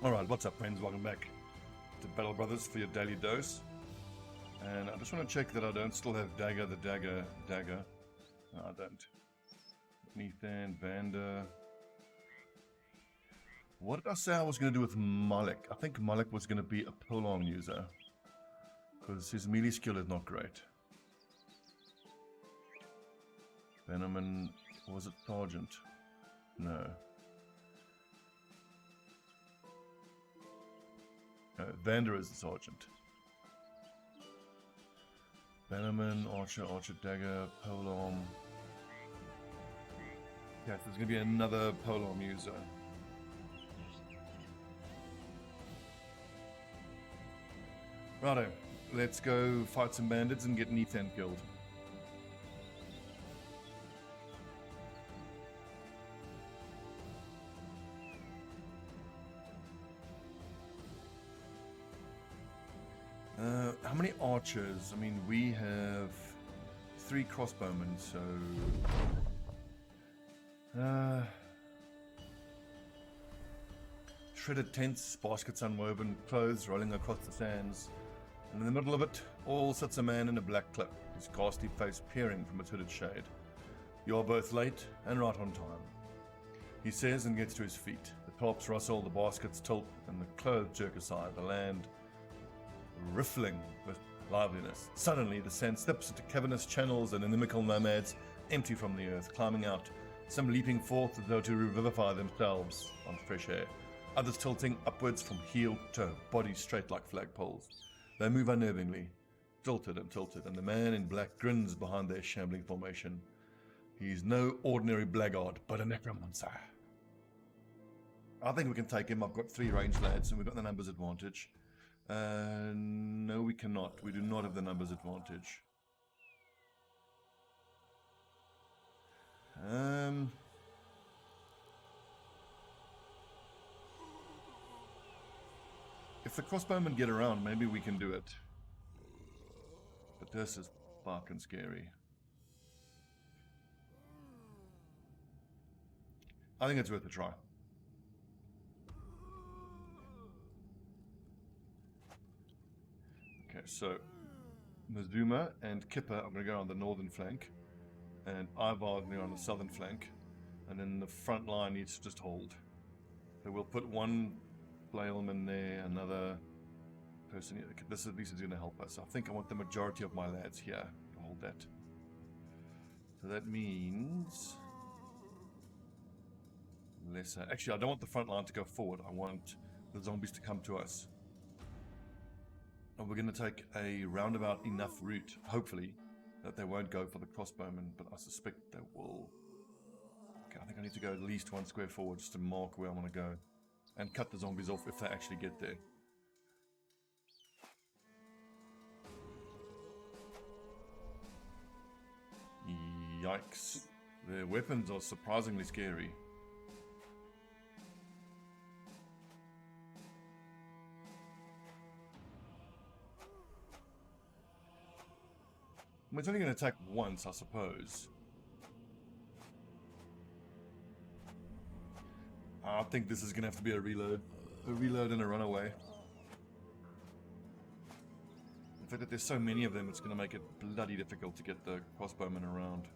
Alright, what's up friends? Welcome back to Battle Brothers for your daily dose. And I just want to check that I don't still have Dagger. No, I don't. Nathan, Vander. What did I say I was going to do with Malik? I think Malik was going to be a prolong user. Because his melee skill is not great. Venomman, was it Sergeant? No. Vander is the Sergeant. Venomman, Archer, Dagger, Polearm. Yes, there's going to be another Polearm user. Righto, let's go fight some bandits and get Nathan killed. How many archers? I mean, we have 3 crossbowmen, so... shredded tents, baskets unwoven, clothes rolling across the sands. And in the middle of it, all sits a man in a black cloak, his ghastly face peering from its hooded shade. You are both late and right on time. He says and gets to his feet. The tops rustle, the baskets tilt, and the clothes jerk aside, the land riffling with liveliness. Suddenly, the sand slips into cavernous channels and inimical nomads empty from the earth, climbing out, some leaping forth as though to revivify themselves on fresh air, others tilting upwards from heel to toe, bodies straight like flagpoles. They move unnervingly, tilted, and the man in black grins behind their shambling formation. He's no ordinary blackguard, but a necromancer. I think we can take him. I've got 3 ranged lads, and we've got the numbers advantage. No, we cannot. We do not have the numbers advantage. If the crossbowmen get around, maybe we can do it. But this is fucking scary. I think it's worth a try. Okay, so Mazuma and Kipper are going to go on the northern flank, and Ivar is going to go on the southern flank, and then the front line needs to just hold. So we'll put one flailman there, another person here. This at least is going to help us. I think I want the majority of my lads here to hold that. So that means lesser. Actually, I don't want the front line to go forward. I want the zombies to come to us. And we're going to take a roundabout enough route, hopefully, that they won't go for the crossbowmen, but I suspect they will. Okay, I think I need to go at least 1 square forward just to mark where I want to go. And cut the zombies off if they actually get there. Yikes. Their weapons are surprisingly scary. It's only going to attack once, I suppose. I think this is going to have to be a reload. A reload and a runaway. The fact that there's so many of them, it's going to make it bloody difficult to get the crossbowmen around.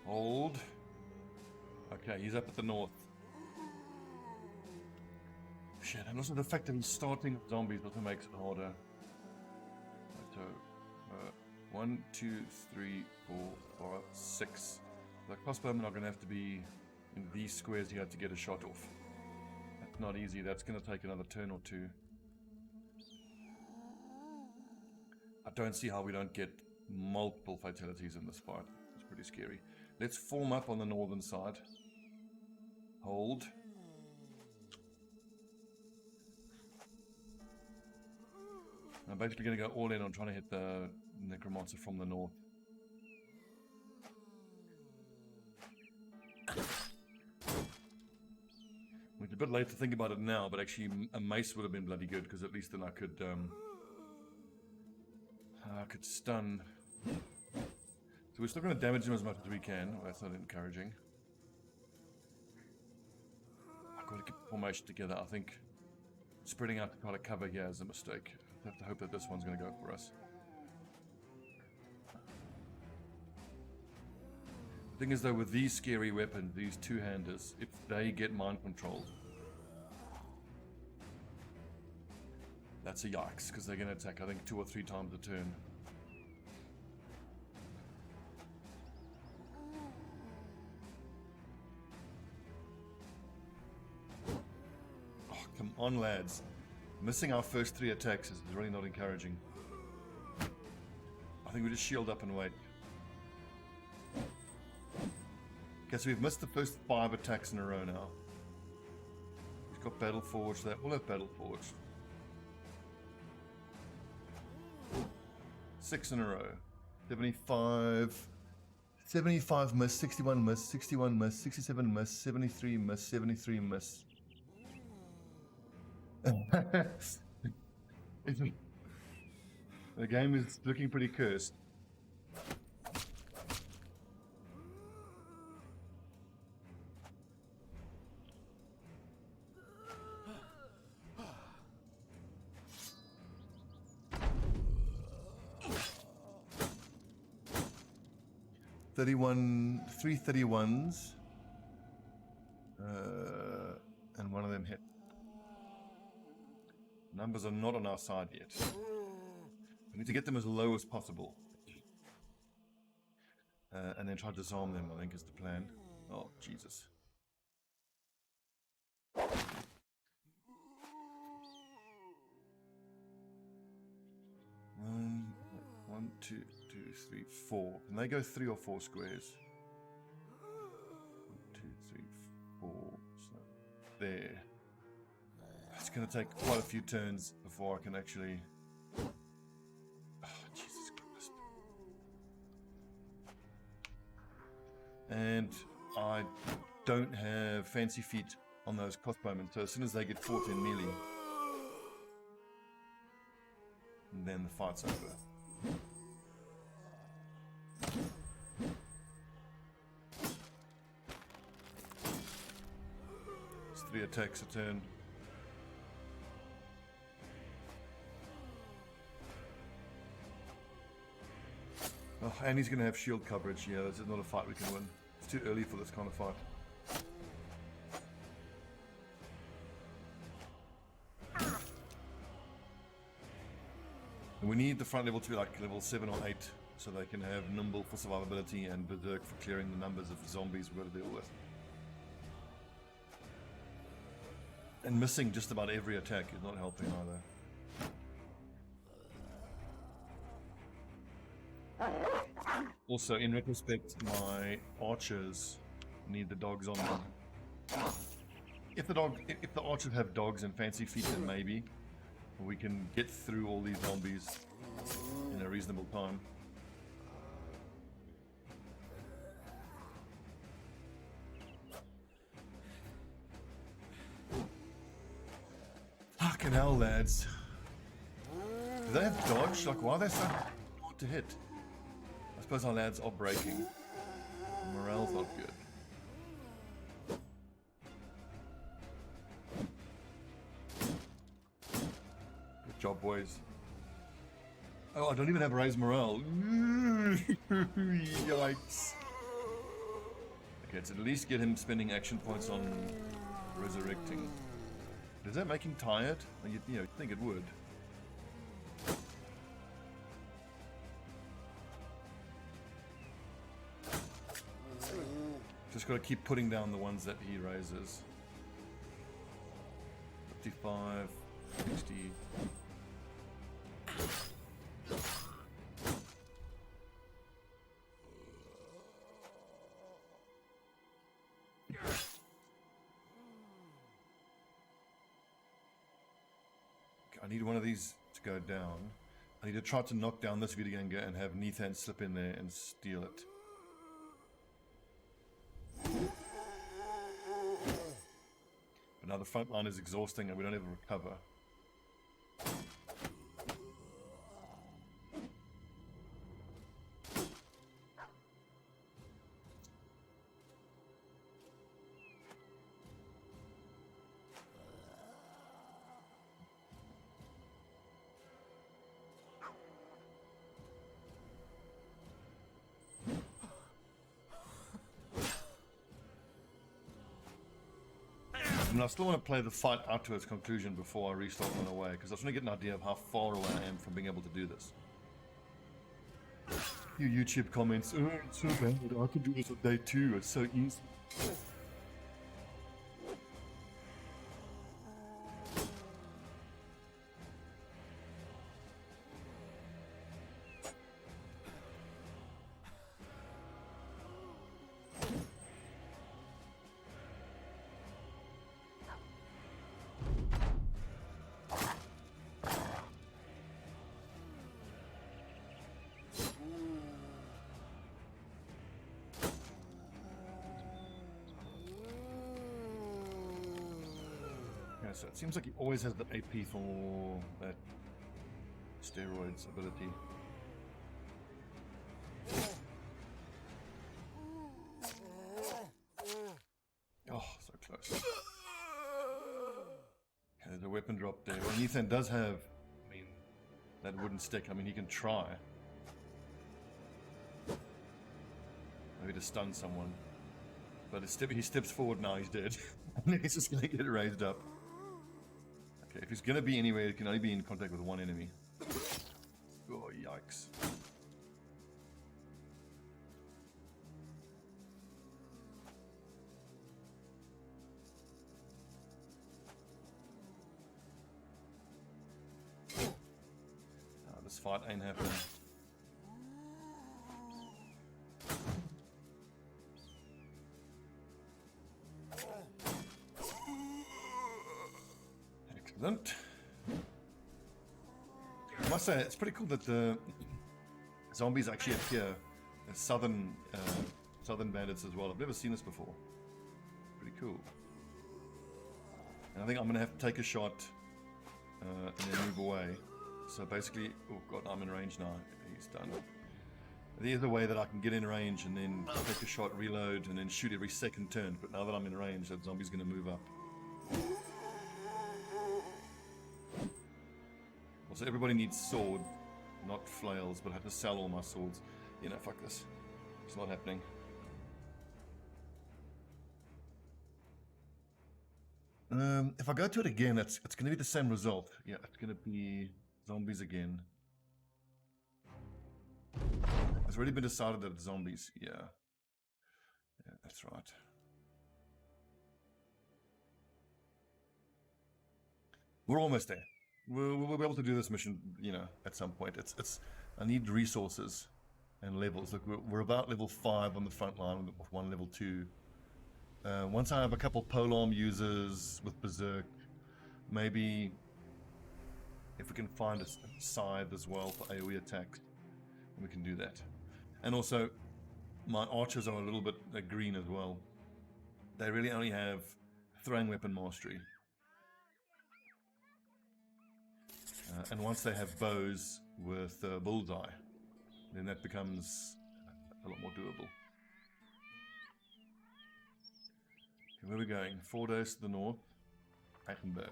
Hold. Okay, he's up at the north. Shit, and also the fact that he's starting with zombies also makes it harder. So, 1, 2, 3, 4, 5, 6. The crossbowmen are going to have to be in these squares here to get a shot off. That's not easy. That's going to take another turn or 2. I don't see how we don't get multiple fatalities in this fight. It's pretty scary. Let's form up on the northern side. Hold. I'm basically going to go all in on trying to hit the necromancer from the north. It's a bit late to think about it now, but actually a mace would have been bloody good, because at least then I could stun. So we're still going to damage him as much as we can. Well, that's not encouraging. I've got to keep the formation together. I think spreading out to try to cover here is a mistake. I have to hope that this one's going to go for us. The thing is though, with these scary weapons, these two-handers, if they get mind controlled, that's a yikes, because they're going to attack, I think, 2 or 3 times a turn. Oh, come on, lads. Missing our first 3 attacks is really not encouraging. I think we just shield up and wait. Okay, so we've missed the first 5 attacks in a row now. We've got Battle Forge, that will have Battle Forge. 6 in a row. 75 miss, 61 miss, 61 miss, 67 miss, 73 miss, 73 miss. The game is looking pretty cursed. Three 31s, and one of them hit. Numbers are not on our side yet. We need to get them as low as possible. And then try to disarm them, I think, is the plan. Oh, Jesus. 1, 2, 3, 4. Can they go 3 or 4 squares? 1, 2, 3, 4. So there. It's going to take quite a few turns before I can actually. Oh, Jesus Christ. And I don't have fancy feet on those crossbowmen, so as soon as they get caught in melee, then the fight's over. It's 3 attacks a turn. Oh, and he's going to have shield coverage. Yeah, this is not a fight we can win. It's too early for this kind of fight. And we need the front level to be like level 7 or 8, so they can have nimble for survivability and berserk for clearing the numbers of zombies we've got to deal with. And missing just about every attack is not helping either. Also, in retrospect, my archers need the dogs on them. If the archers have dogs and fancy feet, then maybe we can get through all these zombies in a reasonable time. Fucking hell, lads. Do they have dodge? Like, why are they so hard to hit? I suppose our lads are breaking. Morale's not good. Good job, boys. Oh, I don't even have raised morale. Yikes. Okay, let's at least get him spending action points on resurrecting. Does that make him tired? You'd think it would. Just got to keep putting down the ones that he raises. 55, 60. I need one of these to go down. I need to try to knock down this Vidaganga and have Neathan slip in there and steal it. But Now the front line is exhausting and we don't ever recover. And I still want to play the fight out to its conclusion before I restart on the way, because I just want to get an idea of how far away I am from being able to do this. You YouTube comments, oh, it's so bad, I can do this on day 2, it's so easy. So it seems like he always has the AP for that steroids ability. Oh, so close. Okay, there's a weapon drop there. Well, Ethan does have, I mean, that wooden stick. I mean, he can try. Maybe to stun someone. But he steps forward now, he's dead. And he's just going to get raised up. Okay, if he's going to be anywhere, it can only be in contact with one enemy. Oh, yikes. This fight ain't happening. Excellent. I must say, it's pretty cool that the zombies actually appear as southern bandits as well. I've never seen this before. Pretty cool. And I think I'm going to have to take a shot and then move away. So basically, oh god, I'm in range now. He's done. There's a way that I can get in range and then take a shot, reload, and then shoot every second turn. But now that I'm in range, that zombie's going to move up. Also, everybody needs sword, not flails, but I have to sell all my swords. You know, fuck this. It's not happening. If I go to it again, it's going to be the same result. Yeah, it's going to be zombies again. It's already been decided that it's zombies. Yeah. Yeah, that's right. We're almost there. We'll be able to do this mission, you know, at some point. I need resources and levels. Look, we're about level 5 on the front line with one level 2. Once I have a couple polearm users with berserk, maybe if we can find a scythe as well for AoE attacks, we can do that. And also, my archers are a little bit green as well. They really only have throwing weapon mastery. And once they have bows with bullseye, then that becomes a lot more doable. Okay, where are we going? 4 days to the north, Eichenberg.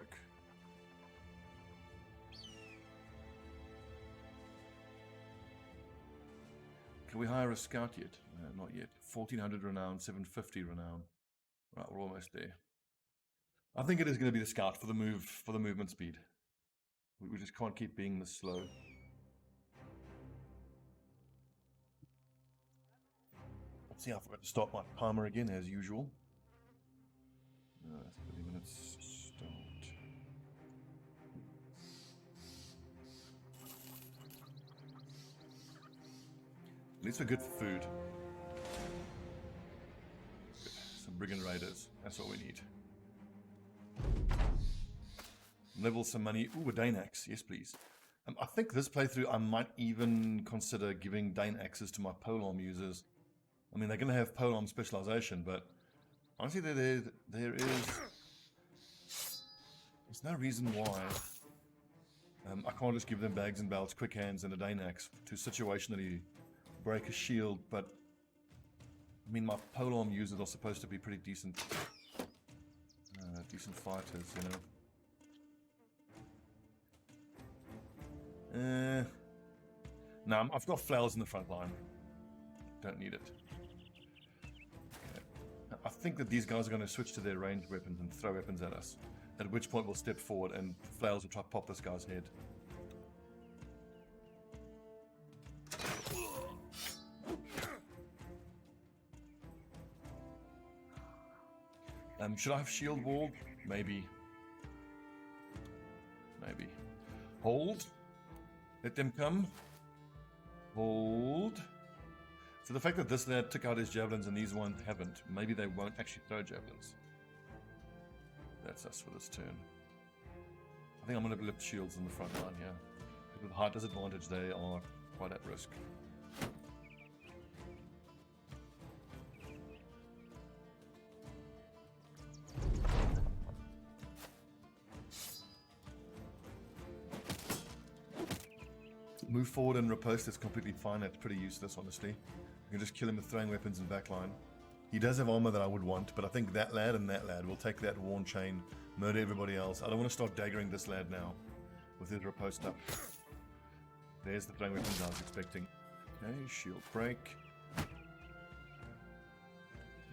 Can we hire a scout yet? No, not yet. 1400 renown, 750 renown. Right, we're almost there. I think it is going to be the scout for the movement speed. We just can't keep being this slow. Let's see, I forgot to start my timer again as usual. That's 30 minutes start. At least we're good for food. Good. Some brigand raiders. That's what we need. Level some money. Ooh, a Dane axe. Yes, please. I think this playthrough I might even consider giving Dane axes to my polearm users. I mean, they're going to have polearm specialization, but honestly, there is There's no reason why I can't just give them bags and belts, quick hands, and a Dane axe to situationally break a shield, but I mean, my polearm users are supposed to be pretty decent fighters, you know. No, I've got flails in the front line. Don't need it. Okay. I think that these guys are going to switch to their ranged weapons and throw weapons at us. At which point we'll step forward and flails will try to pop this guy's head. Should I have shield wall? Maybe. Maybe. Hold. Let them come. Hold. So the fact that this lad took out his javelins and these ones haven't, maybe they won't actually throw javelins. That's us for this turn. I think I'm going to lift shields in the front line here. With high disadvantage, they are quite at risk. Move forward and riposte is completely fine. That's pretty useless, honestly. You can just kill him with throwing weapons in backline. He does have armor that I would want, but I think that lad and that lad will take that worn chain, murder everybody else. I don't want to start daggering this lad now with his riposte up. There's the throwing weapons I was expecting. Okay, shield break. You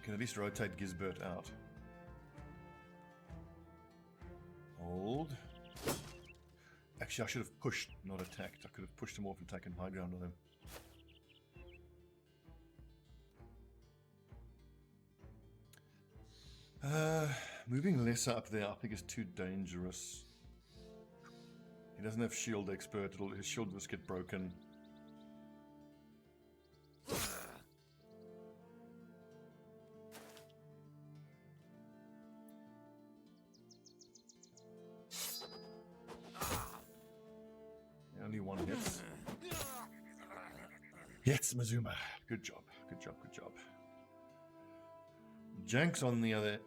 can at least rotate Gisbert out. Hold. Actually, I should have pushed, not attacked. I could have pushed him off and taken high ground on him. Moving lesser up there, I think is too dangerous. He doesn't have shield expert. His shield will just get broken. Only one hits. Yes, Mazuma. Good job. Good job. Good job. Jank's on the other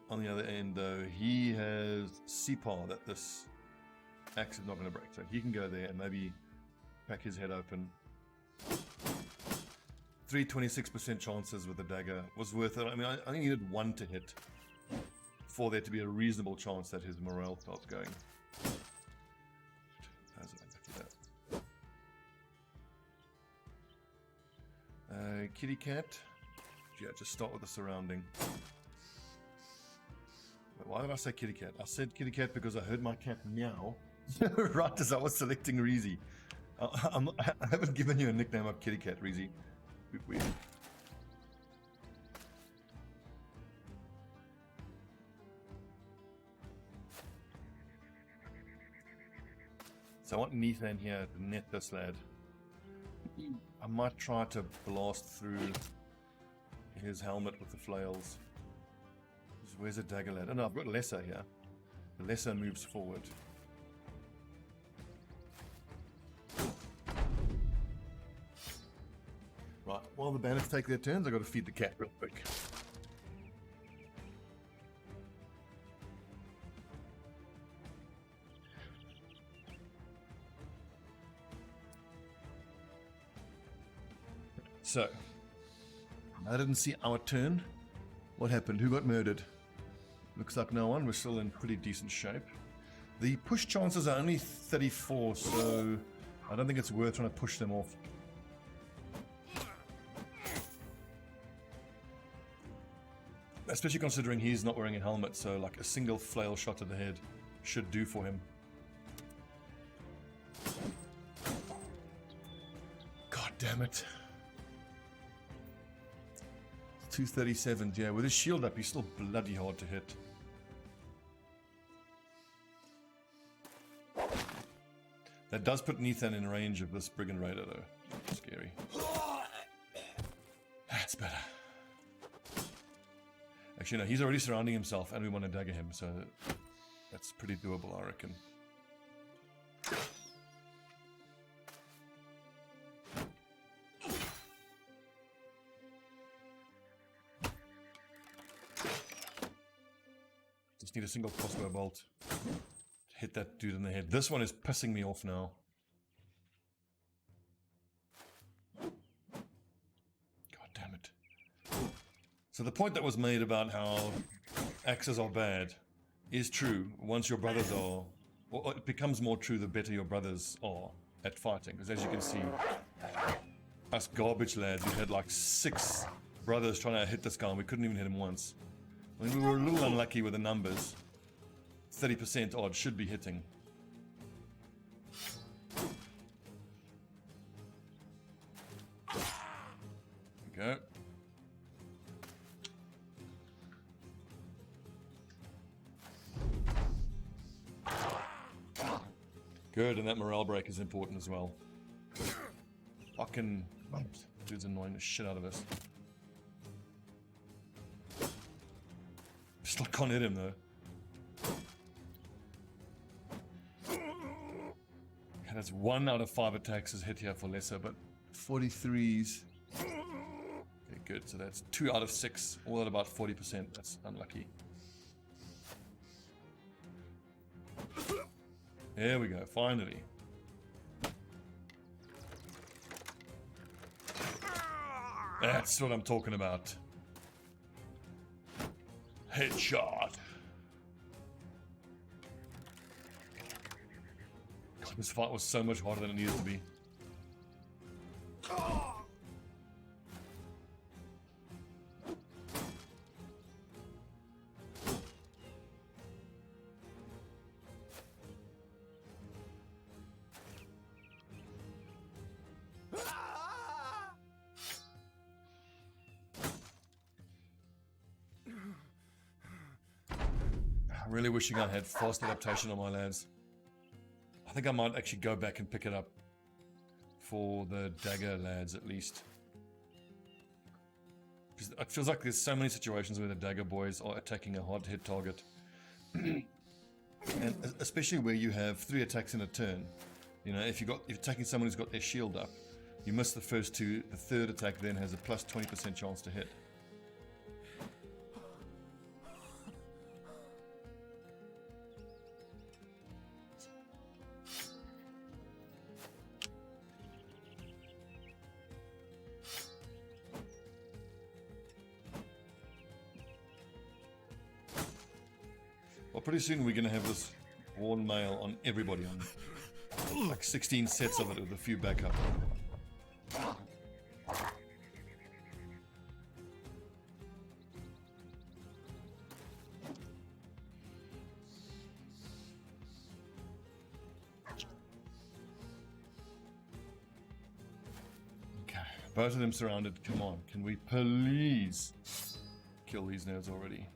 end though. He has CPAR that this axe is not going to break, so he can go there and maybe crack his head open. 326% chances with the dagger was worth it. I mean, I only needed one to hit for there to be a reasonable chance that his morale felt going. Kitty cat. Yeah, just start with the surrounding. Why did I say kitty cat? I said kitty cat because I heard my cat meow right as I was selecting Reezy. I haven't given you a nickname of kitty cat, Reezy. Weird. So I want Nathan here to net this lad. I might try to blast through his helmet with the flails. Where's the dagger lad? Oh no, I've got Lesser here. The Lesser moves forward. Right, while the bandits take their turns, I've got to feed the cat real quick. So, I didn't see our turn. What happened? Who got murdered? Looks like no one. We're still in pretty decent shape. The push chances are only 34, so I don't think it's worth trying to push them off. Especially considering he's not wearing a helmet, so like a single flail shot to the head should do for him. God damn it. 237, yeah, with his shield up, he's still bloody hard to hit. That does put Nathan in range of this Brigand Raider, though. Scary. That's better. Actually, no, he's already surrounding himself, and we want to dagger him, so that's pretty doable, I reckon. Just need a single crossbow bolt to hit that dude in the head. This one is pissing me off now. God damn it. So the point that was made about how axes are bad is true once your brothers are, or it becomes more true the better your brothers are at fighting. Because as you can see, us garbage lads, we had like 6 brothers trying to hit this guy and we couldn't even hit him once. I mean, we were a little unlucky with the numbers. 30% odd should be hitting. There we go. Good, and that morale break is important as well. Fucking dude's annoying the shit out of us. Still can't hit him though. Okay, that's 1 out of 5 attacks is hit here for lesser, but 43s. Okay, good. So that's 2 out of 6, all at about 40%. That's unlucky. There we go, finally. That's what I'm talking about. Headshot. God, this fight was so much harder than it needed to be. I'm really wishing I had fast adaptation on my lads. I think I might actually go back and pick it up for the dagger lads at least. Because it feels like there's so many situations where the dagger boys are attacking a hard hit target. And especially where you have 3 attacks in a turn. You know, if you're attacking someone who's got their shield up, you miss the first 2, the third attack then has a plus 20% chance to hit. Well, pretty soon we're going to have this worn mail on everybody, on like 16 sets of it with a few backup. Okay, both of them surrounded. Come on, can we please kill these nerds already?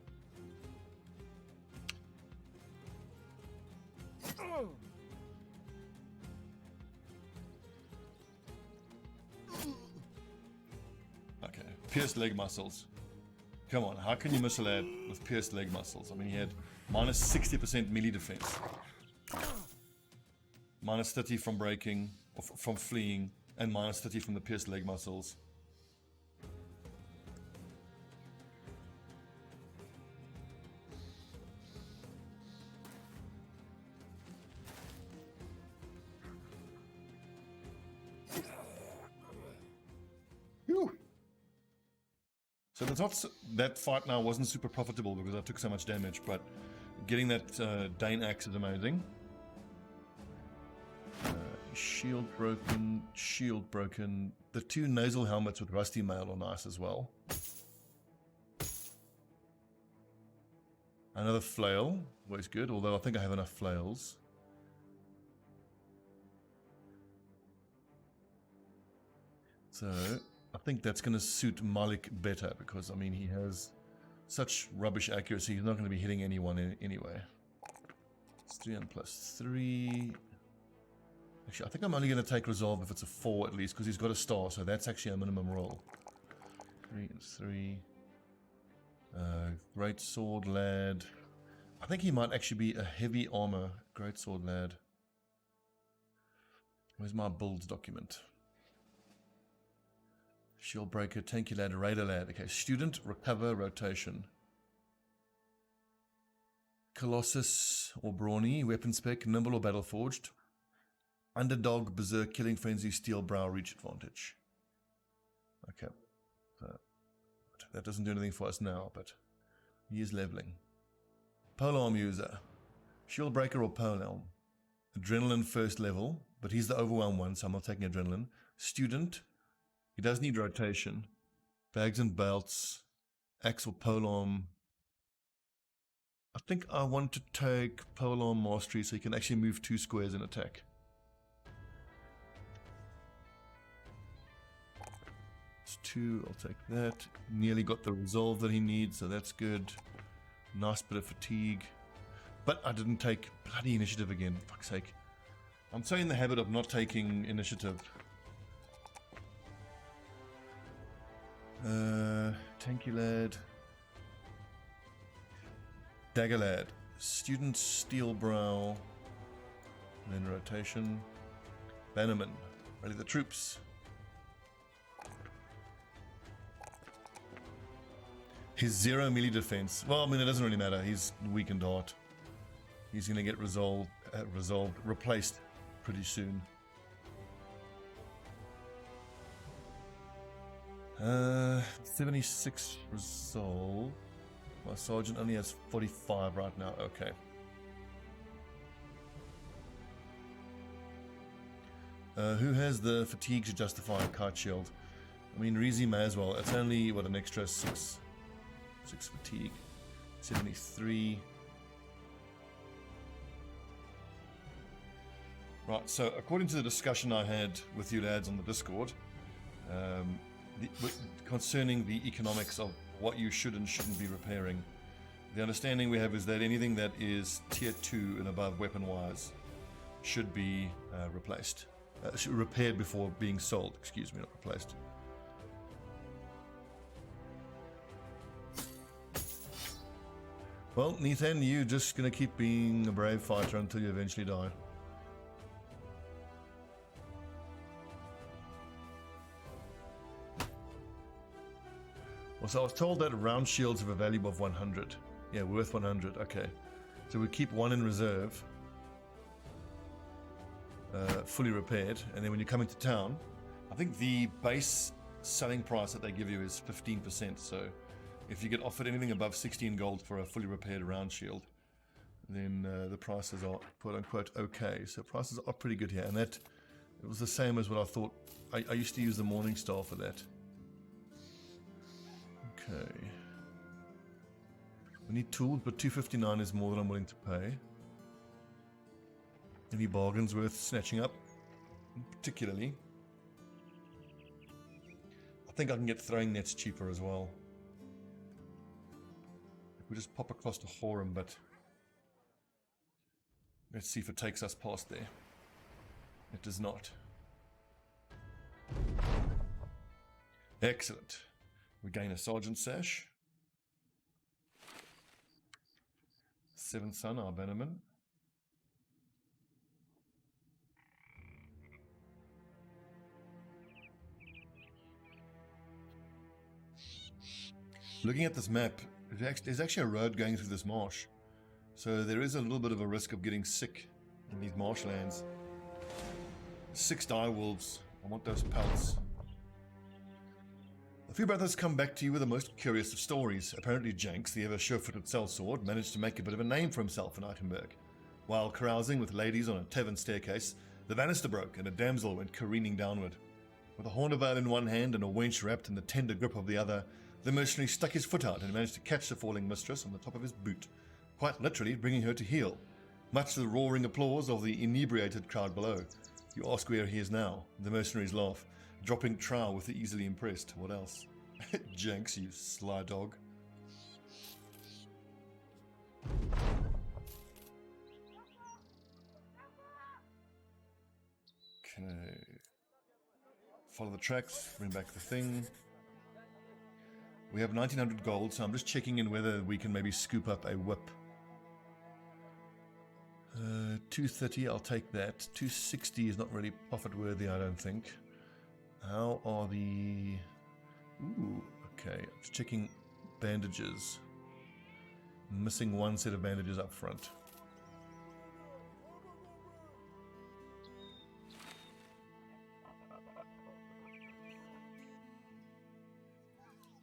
Okay, pierced leg muscles. Come on, how can you miss a lad with pierced leg muscles? I mean, he had minus 60% melee defense, minus 30 from breaking, or from fleeing, and minus 30 from the pierced leg muscles. So the thoughts that fight now wasn't super profitable because I took so much damage, but getting that Dane axe is amazing. Shield broken. The 2 nasal helmets with rusty mail are nice as well. Another flail, always good, although I think I have enough flails. So I think that's going to suit Malik better because, I mean, he has such rubbish accuracy. He's not going to be hitting anyone anyway. It's 3 and plus 3. Actually, I think I'm only going to take Resolve if it's a 4 at least because he's got a star, so that's actually a minimum roll. 3 and 3. Great Sword Lad. I think he might actually be a heavy armor Great Sword Lad. Where's my build document? Shield Breaker, Tanky Lad, Raider Lad. Okay, Student, Recover, Rotation. Colossus or Brawny, weapon spec, nimble or battle forged. Underdog, berserk, killing frenzy, steel brow, reach advantage. Okay. That doesn't do anything for us now, but he is leveling. Polearm user. Shield breaker or polearm. Adrenaline first level, but he's the overwhelmed one, so I'm not taking adrenaline. Student. He does need rotation. Bags and belts. Axe or polearm. I think I want to take polearm mastery so he can actually move 2 squares in attack. It's 2, I'll take that. Nearly got the resolve that he needs, so that's good. Nice bit of fatigue. But I didn't take bloody initiative again, for fuck's sake. I'm so in the habit of not taking initiative. Tanky lad. Dagger lad. Student steel brow. And then rotation. Bannerman. Rally the troops. His 0 melee defense. Well, I mean, it doesn't really matter. He's weak and dart. He's going to get replaced pretty soon. 76 resolve. My sergeant only has 45 right now. Okay. Who has the fatigue to justify a kite shield? I mean, Reezy may as well. It's only, what, an extra 6 fatigue. 73. Right, so according to the discussion I had with you lads on the Discord, concerning the economics of what you should and shouldn't be repairing, the understanding we have is that anything that is tier 2 and above weapon-wise should be replaced. Repaired before being sold, excuse me, not replaced. Well, Nathan, you're just going to keep being a brave fighter until you eventually die. Well, so I was told that round shields have a value of 100. Yeah, worth 100, okay. So we keep 1 in reserve. Fully repaired, and then when you come into town, I think the base selling price that they give you is 15%, so if you get offered anything above 16 gold for a fully repaired round shield, then the prices are quote-unquote okay. So prices are pretty good here, and that it was the same as what I thought. I used to use the Morning Star for that. Okay. We need tools, but 259 is more than I'm willing to pay. Any bargains worth snatching up? Particularly. I think I can get throwing nets cheaper as well. We just pop across to Horum, but let's see if it takes us past there. It does not. Excellent. We gain a sergeant sash. 7th son, our bannerman. Looking at this map, there's actually a road going through this marsh. So there is a little bit of a risk of getting sick in these marshlands. 6 dire wolves. I want those pelts. A few brothers come back to you with the most curious of stories. Apparently Jenks, the ever sure-footed sellsword, managed to make a bit of a name for himself in Eitenberg. While carousing with ladies on a tavern staircase, the banister broke and a damsel went careening downward. With a hornbowl in one hand and a wench wrapped in the tender grip of the other, the mercenary stuck his foot out and managed to catch the falling mistress on the top of his boot, quite literally bringing her to heel, much to the roaring applause of the inebriated crowd below. You ask where he is now. The mercenaries laugh, dropping trowel with the easily impressed. What else? Jenks, you sly dog. Okay. Follow the tracks, bring back the thing. We have 1900 gold, so I'm just checking in whether we can maybe scoop up a whip. 230, I'll take that. 260 is not really profit worthy, I don't think. How are the... Ooh, okay. I'm just checking bandages. Missing one set of bandages up front.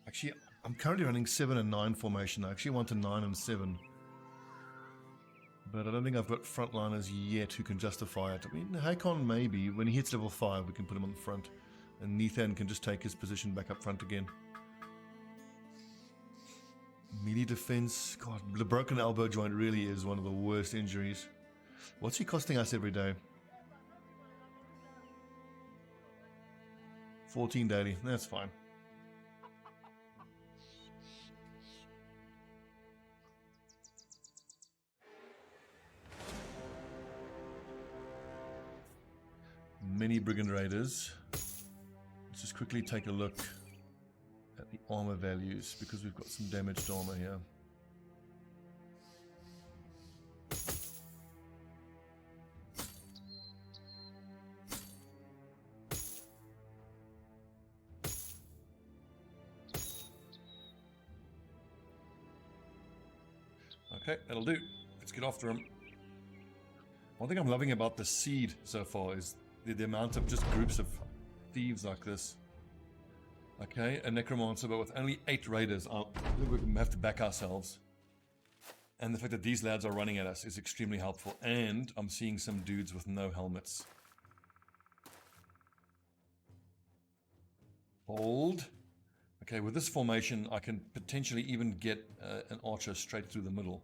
Actually, I'm currently running 7 and 9 formation. I actually want a 9 and 7. But I don't think I've got frontliners yet who can justify it. I mean, Hakon maybe. When he hits level 5, we can put him on the front. And Nathan can just take his position back up front again. Melee defense. God, the broken elbow joint really is one of the worst injuries. What's he costing us every day? 14 daily. That's fine. Many Brigand Raiders. Let's just quickly take a look at the armor values because we've got some damaged armor here. Okay, that'll do. Let's get after him. One thing I'm loving about the seed so far is the amount of just groups of thieves like this. Okay, a necromancer, but with only 8 raiders, I think we're going to have to back ourselves. And the fact that these lads are running at us is extremely helpful. And I'm seeing some dudes with no helmets. Hold. Okay, with this formation, I can potentially even get an archer straight through the middle.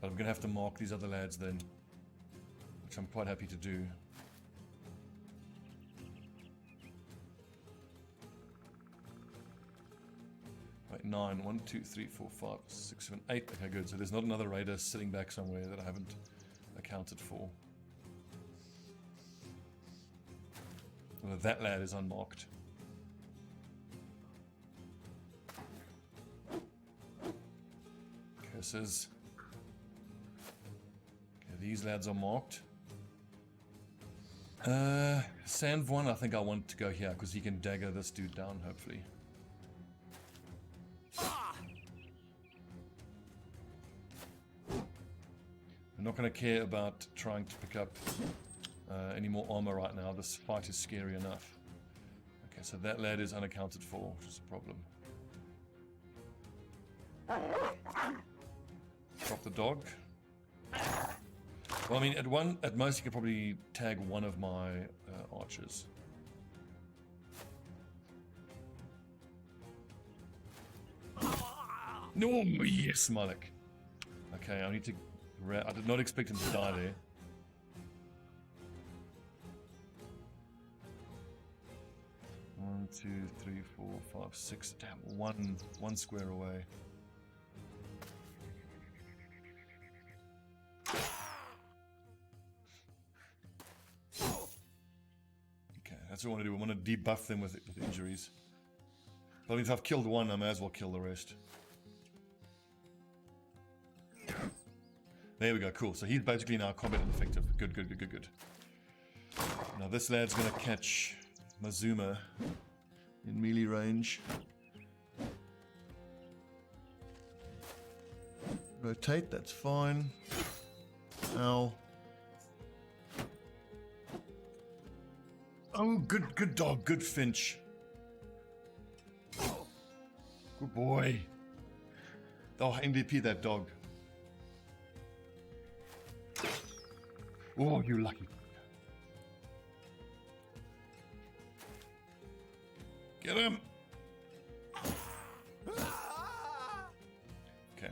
But I'm going to have to mark these other lads then, which I'm quite happy to do. Right, 9, 1, 2, 3, 4, 5, 6, 7, 8. Okay, good. So there's not another raider sitting back somewhere that I haven't accounted for. Well, that lad is unmarked. Curses. These lads are marked. Sandvorn, I think I want to go here because he can dagger this dude down, hopefully. I'm not going to care about trying to pick up any more armor right now. This fight is scary enough. Okay, so that lad is unaccounted for, which is a problem. Drop the dog. Well, I mean, at most you could probably tag one of my archers. No, yes, Malik. Okay, I need to. I did not expect him to die there. One, 2, 3, 4, 5, 6. Damn, one square away. That's what I want to do. I want to debuff them with injuries. But I mean, if I've killed one, I may as well kill the rest. There we go, cool. So he's basically now combat ineffective. Good, good, good, good, good. Now this lad's going to catch Mazuma in melee range. Rotate, that's fine. Ow. Oh, good dog, good Finch. Good boy. Oh, MVP that dog. Oh, you lucky. Get him. Okay.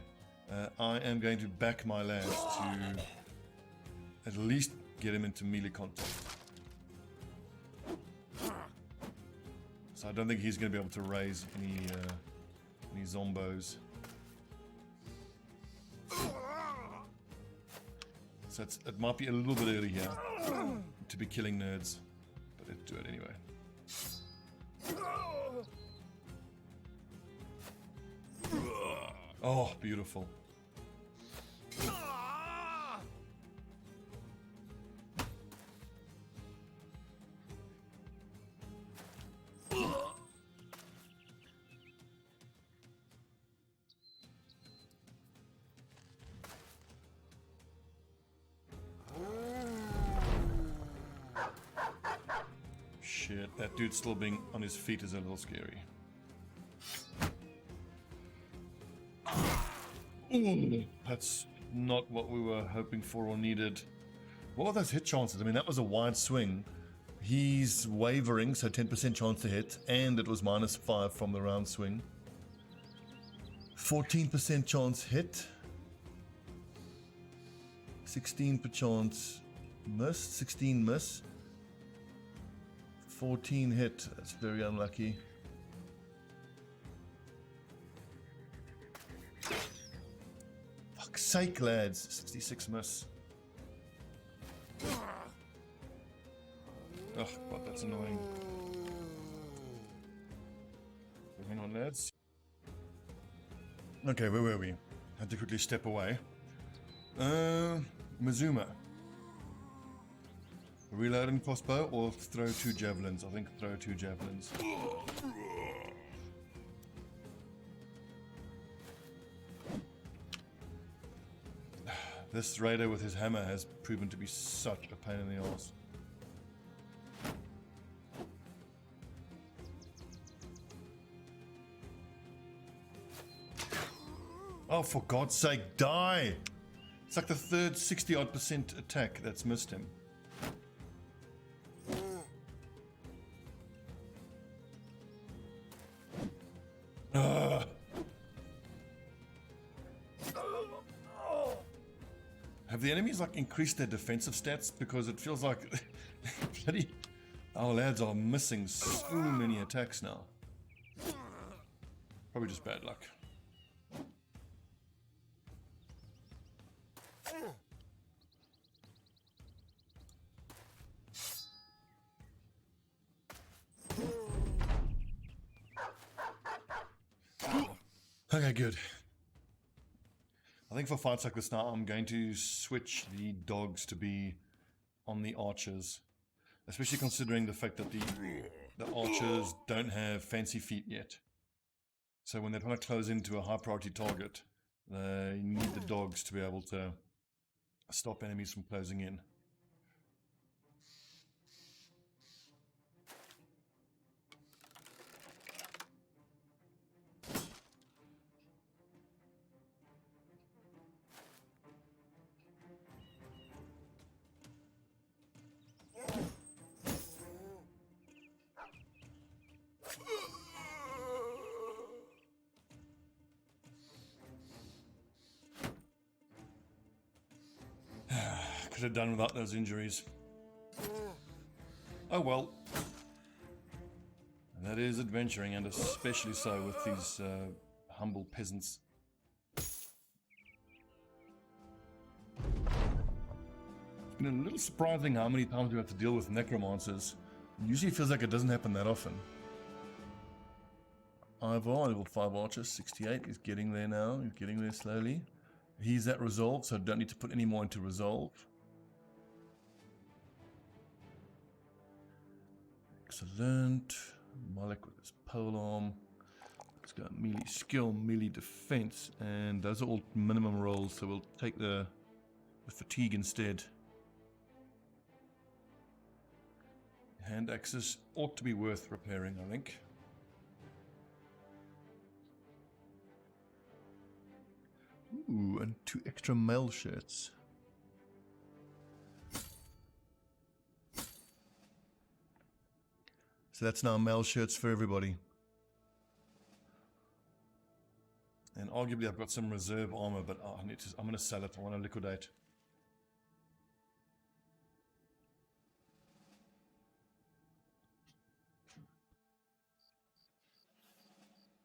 I am going to back my lads to at least get him into melee contact. So I don't think he's going to be able to raise any zombos. So it might be a little bit early here to be killing nerds, but let's do it anyway. Oh, beautiful. Shit, that dude still being on his feet is a little scary. Ooh, that's not what we were hoping for or needed. What were those hit chances? I mean, that was a wide swing. He's wavering, so 10% chance to hit, and it was -5 from the round swing. 14% chance hit. 16 per chance miss. 16 miss. 14 hit. That's very unlucky. Fuck's sake, lads. 66 miss. Oh, God, that's annoying. Hang on, lads. Okay, where were we? Had to quickly step away. Mizuma. Reload and crossbow or throw 2 javelins? I think throw 2 javelins. This raider with his hammer has proven to be such a pain in the arse. Oh, for God's sake, die! It's like the third 60-odd% attack that's missed him. Have the enemies like increased their defensive stats? Because it feels like bloody our lads are missing so many attacks now. Probably just bad luck. Okay, good. I think for fights like this now, I'm going to switch the dogs to be on the archers. Especially considering the fact that the archers don't have fancy feet yet. So when they're trying to close into a high priority target, they need the dogs to be able to stop enemies from closing in. Could have done without those injuries. Oh well. That is adventuring, and especially so with these humble peasants. It's been a little surprising how many times we have to deal with necromancers. It usually feels like it doesn't happen that often. Ivar, level 5 archer, 68. He's getting there now. He's getting there slowly. He's at resolve, so don't need to put any more into resolve. Excellent. Malik with his polearm. Let's go melee skill, melee defense, and those are all minimum rolls, so we'll take the fatigue instead. Hand axes ought to be worth repairing, I think. Ooh, and 2 extra mail shirts. So that's now mail shirts for everybody. And arguably I've got some reserve armor, but I'm going to sell it. I want to liquidate.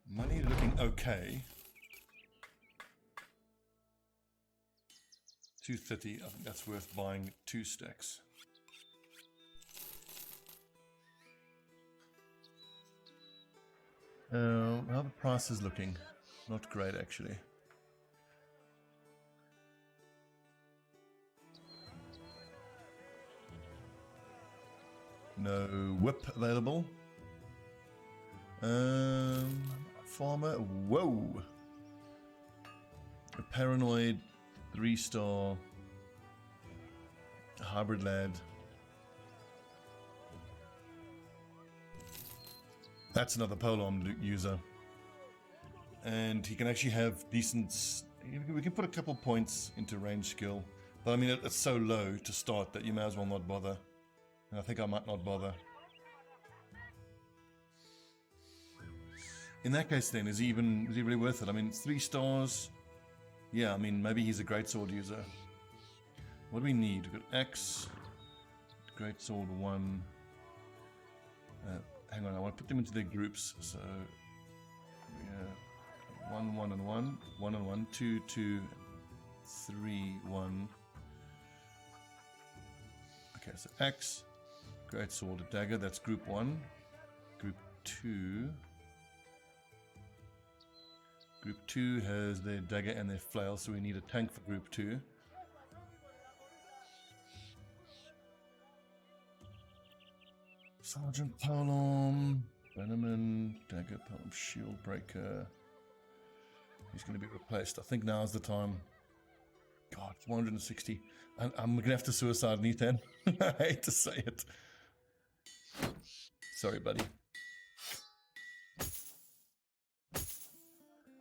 Money looking okay. 230, I think that's worth buying 2 stacks. How are the prices looking? Not great, actually. No whip available. Farmer, whoa! A paranoid 3-star hybrid lad. That's another polearm user. And he can actually have decent... We can put a couple points into range skill. But I mean, it's so low to start that you may as well not bother. And I think I might not bother. In that case then, is he really worth it? I mean, 3 stars. Yeah, I mean, maybe he's a greatsword user. What do we need? We've got Axe, greatsword 1. Hang on, I want to put them into their groups. So, yeah, 1, 1, and 1, 1 and 1, 2, 2, 3, 1. Okay, so Axe, greatsword, dagger. That's group 1. Group 2. Group 2 has their dagger and their flail, so we need a tank for group 2. Sergeant Polearm, Bannerman, dagger, polearm, shield breaker. He's going to be replaced. I think now's the time. God, 460. I'm going to have to suicide Nathan. I hate to say it. Sorry, buddy.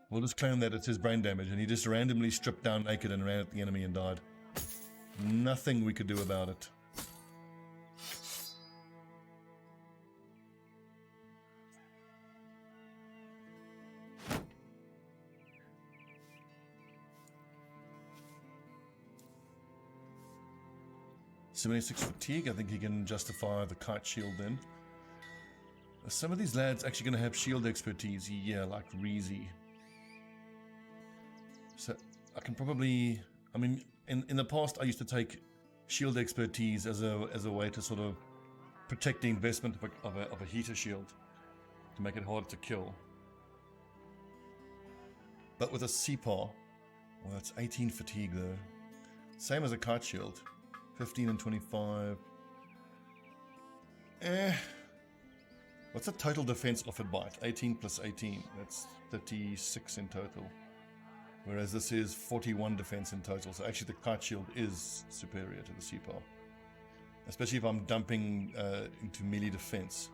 We'll just claim that it's his brain damage, and he just randomly stripped down naked and ran at the enemy and died. Nothing we could do about it. .76 fatigue, I think he can justify the kite shield then. Some of these lads actually going to have shield expertise, yeah, like Reezy. So I can probably, I mean, in the past I used to take shield expertise as a way to sort of protect the investment of a heater shield to make it harder to kill. But with a CPAR, well, that's 18 fatigue though. Same as a kite shield, 15 and 25. What's the total defense offered by it? 18 plus 18, that's 36 in total. Whereas this is 41 defense in total. So actually the kite shield is superior to the CPAR. Especially if I'm dumping into melee defense.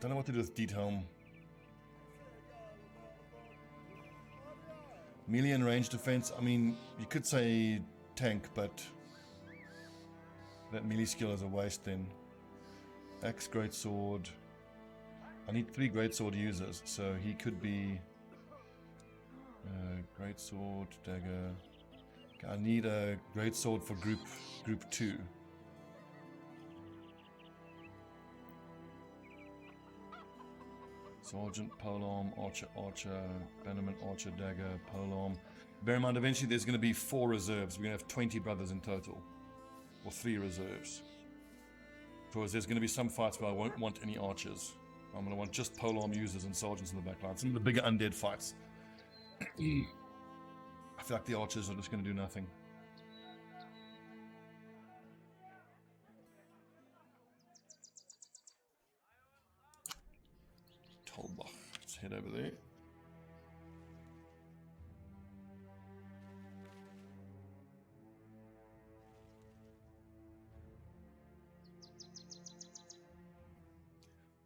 Don't know what to do with Deed Helm. Melee and range defense, I mean, you could say tank, but that melee skill is a waste then. Axe, greatsword. I need 3 greatsword users, so he could be greatsword, dagger. Okay, I need a greatsword for group 2. Sergeant, polearm, archer, bannerman, archer, dagger, polearm. Bear in mind, eventually there's going to be 4 reserves. We're going to have 20 brothers in total, or 3 reserves. Because there's going to be some fights where I won't want any archers. I'm going to want just polearm users and sergeants in the back line. Some of the bigger undead fights. I feel like the archers are just going to do nothing. Tolbach. Let's head over there.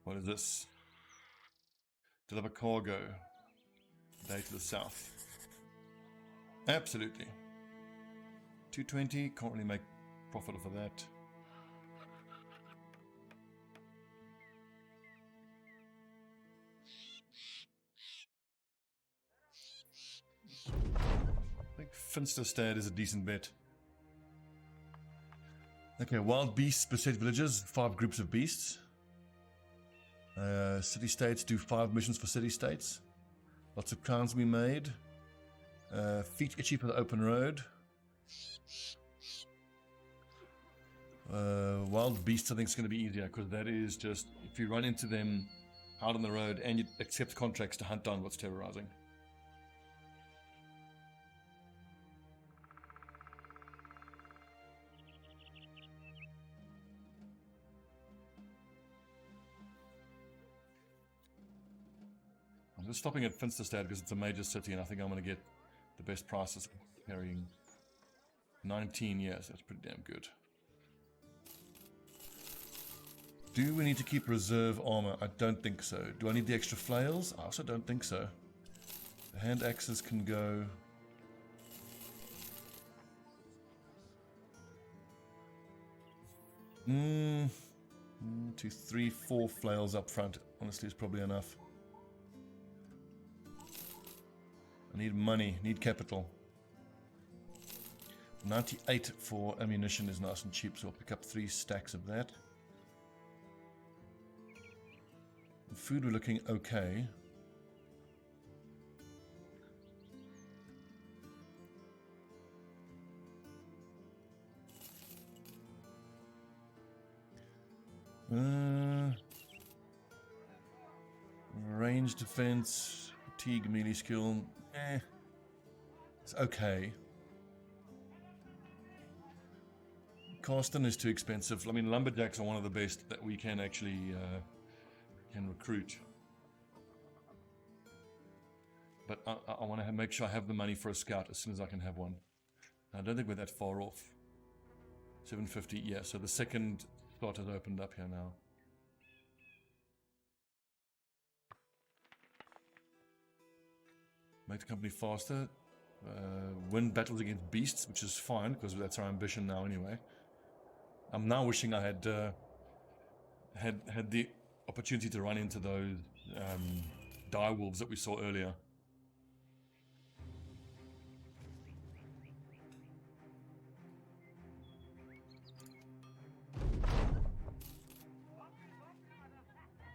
What is this? Deliver cargo. Day to the south. Absolutely. 220, can't really make profit off of that. I think Finsterstad is a decent bet. Okay, wild beasts beset villages, 5 groups of beasts. City-states do 5 missions for city-states. Lots of crowns we made. Feet itchy for the open road. Wild beasts I think is going to be easier because that is just, if you run into them out on the road and you accept contracts to hunt down what's terrorizing. I'm just stopping at Finsterstad because it's a major city and I think I'm going to get the best prices carrying 19 years. That's pretty damn good. Do we need to keep reserve armor? I don't think so. Do I need the extra flails? I also don't think so. The hand axes can go. 2, 3, 4 flails up front. Honestly, is probably enough. I need money, need capital. 98 for ammunition is nice and cheap, so I'll pick up 3 stacks of that. Food, we're looking okay. Range defense, fatigue, melee skill, it's okay. Carston is too expensive. I mean, lumberjacks are one of the best that we can actually can recruit. But I want to make sure I have the money for a scout as soon as I can have one. I don't think we're that far off. 750, yeah, so the second slot has opened up here now. Make the company faster. Win battles against beasts, which is fine, because that's our ambition now anyway. I'm now wishing I had had the opportunity to run into those dire wolves that we saw earlier.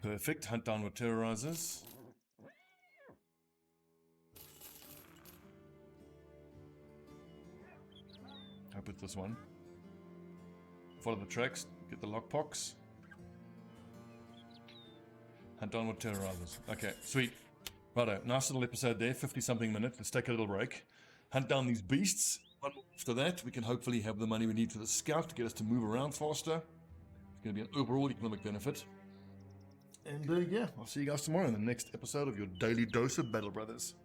Perfect. Hunt down with terrorizers. Hope it's this one. Follow the tracks, get the lockpicks. Hunt down with terrorizers. Okay, sweet. Righto, nice little episode there, 50-something minutes. Let's take a little break. Hunt down these beasts. After that, we can hopefully have the money we need for the scout to get us to move around faster. It's going to be an overall economic benefit. And yeah, I'll see you guys tomorrow in the next episode of your daily dose of Battle Brothers.